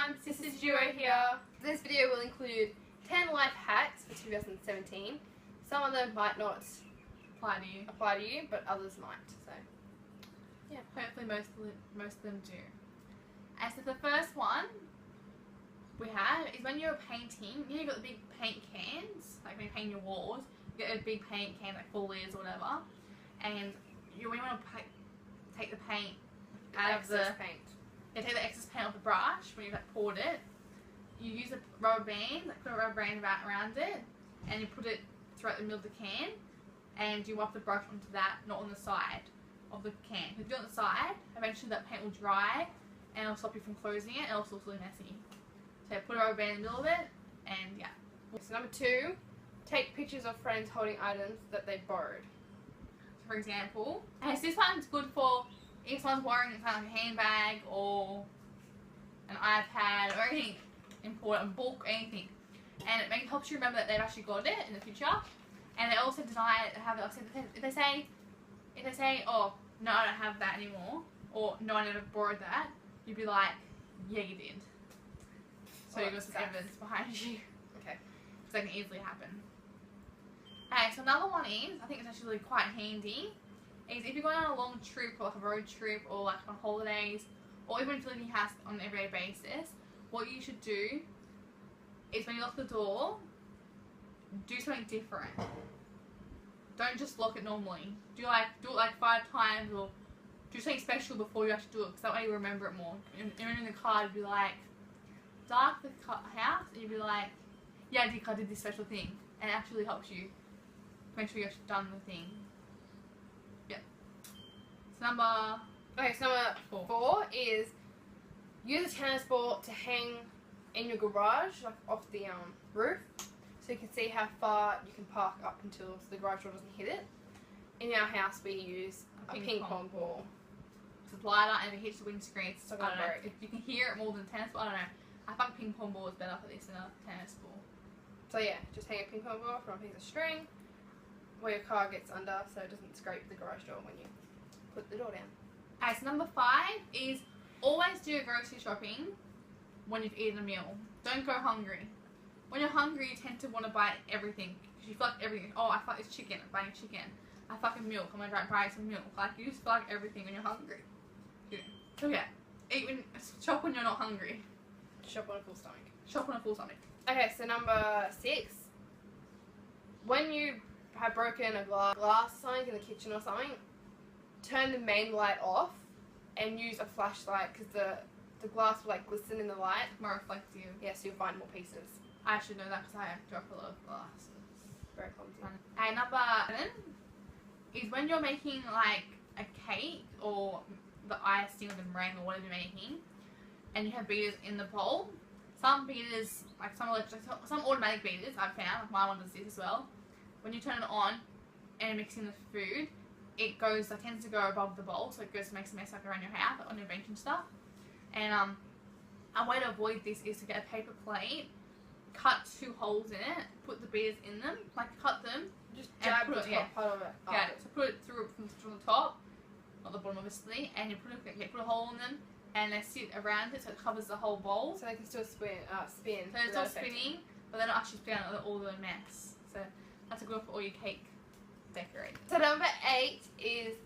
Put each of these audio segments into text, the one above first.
everyone, Sisters Duo here. This video will include 10 life hacks for 2017. Some of them might not apply to you, but others might. So, yeah, hopefully most of them do. And so the first one we have is when you're painting, you've got the big paint cans, like when you're painting your walls, you get a big paint can, like 4 litres or whatever, and when you want to take the paint out of the paint. Yeah, take the excess paint off the brush when you've poured it. You use a rubber band, put a rubber band around it, and you put it throughout the middle of the can, and you wipe the brush onto that, not on the side of the can. If you do it on the side, eventually that paint will dry, and it'll stop you from closing it, and it'll look really messy. So put a rubber band in the middle of it, and yeah. So number 2, take pictures of friends holding items that they borrowed. For example, and this one's good for if someone's borrowing something like a handbag or an iPad or anything important, a book, anything, and it helps you remember that they've actually got it in the future. And they also deny it, have it. If they say, oh no, I don't have that anymore, or no, I never borrowed that, you'd be like, yeah, you did. So you've got some evidence behind you. Okay. So that can easily happen. Okay, so another one is, I think it's actually quite handy, is if you're going on a long trip or like a road trip or like on holidays or even if you're leaving your house on an everyday basis, what you should do is when you lock the door, do something different. Don't just lock it normally. Do it like 5 times or do something special before you actually do it, because that way you remember it more. Even in the car, you'd be like, dark the house, and you'd be like, yeah, I did this special thing, and it actually helps you make sure you've actually done the thing. Yep. So number 4 is use a tennis ball to hang in your garage, like off the roof, so you can see how far you can park up until the garage door doesn't hit it. In our house, we use a ping pong ball. It's lighter and it hits the windscreen. So I don't know if you can hear it more than tennis ball. I don't know. I think ping pong ball is better for this than a tennis ball. So yeah, just hang a ping pong ball from a piece of string where your car gets under, so it doesn't scrape the garage door when you put the door down. Okay, so number 5 is always do your grocery shopping when you've eaten a meal. Don't go hungry. When you're hungry, you tend to want to buy everything because you feel like everything. Oh, I feel like it's chicken. I'm buying chicken. I fucking milk. I'm gonna buy some milk. Like you just feel like everything when you're hungry. Yeah. So yeah, shop when you're not hungry. Shop on a full stomach. Shop on a full stomach. Okay, so number 6. When you have broken a glass or something in the kitchen or something, turn the main light off and use a flashlight because the glass will like glisten in the light. More reflective. Yeah, so you'll find more pieces. I should know that because I drop a lot of glasses. Very clumsy. Okay, number 7 is when you're making like a cake or the icing or the meringue or whatever you're making, and you have beaters in the bowl. Some beaters, like some automatic beaters I've found, like my one does this as well. When you turn it on and mixing the food, it tends to go above the bowl, so it makes a mess like around your house, like on your bench and stuff. And a way to avoid this is to get a paper plate, cut 2 holes in it, put the beaters in them, like cut them, just jab the top part of it. Yeah, so put it through from the top, not the bottom obviously, and you put a hole in them, and they sit around it so it covers the whole bowl. So they can still spin. So it's not spinning, but they're not actually spinning out all the mess. So that's a good for all your cake decorating. So number 8 is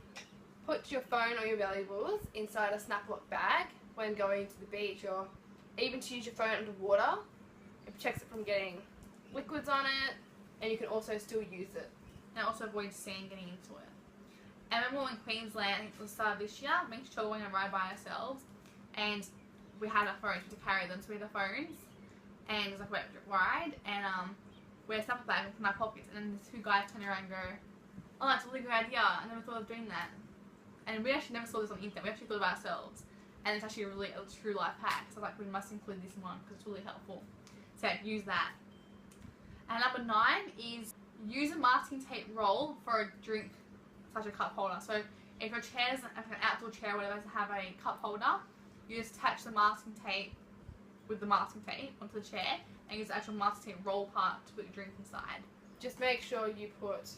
put your phone or your valuables inside a snap-lock bag when going to the beach, or even to use your phone underwater. It protects it from getting liquids on it, and you can also still use it. And also avoid sand getting into it. And remember when Queensland, I think it was the start of this year, we went to going on a ride by ourselves, and we had our phones to carry them, so we had our phones, and it was like a ride, and we had a sample bag in our pockets, and then the 2 guys turn around and go, oh, that's a really good idea, I never thought of doing that. And we actually never saw this on the internet, we actually thought of ourselves, and it's actually a true life hack, so like we must include this in one because it's really helpful. So use that. And number 9 is use a masking tape roll for a drink such a cup holder. So if your chair is like an outdoor chair or whatever to have a cup holder, you just attach the masking tape with the masking tape onto the chair and use the actual masking tape roll part to put your drink inside. Just make sure you put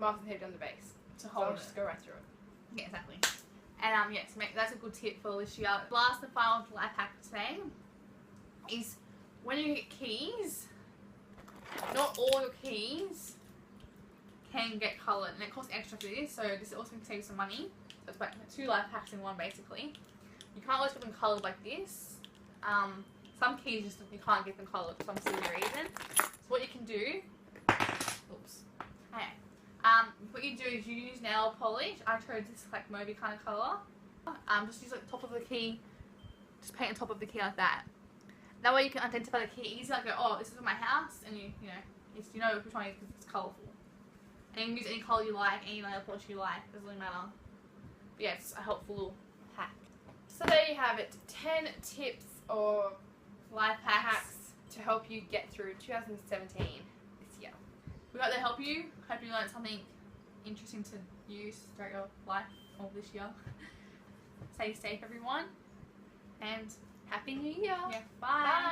masking tape down the base to hold it. Just go right through it. Yeah, exactly. And yes, that's a good tip for this year. Last and final life hack for today is when you get keys, not all your keys can get coloured, and it costs extra for this, so this also can save some money. So it's like 2 life hacks in one basically. You can't always get them coloured like this. Some keys just you can't get them coloured for some silly reason. So what you can do, oops, okay. What you do is you use nail polish. I chose this like mauvey kind of colour. Just use like the top of the key, just paint on top of the key like that. That way you can identify the key easily. Like, go, oh, this is in my house, and you know which one it is because it's colourful. And you can use any colour you like, any nail polish you like. Doesn't really matter. But yeah, it's a helpful little hack. So there you have it. 10 tips or Life hacks to help you get through 2017 this year. We hope they help you. Hope you learned something interesting to use throughout your life or this year. Stay safe, everyone. And Happy New Year. yeah, bye.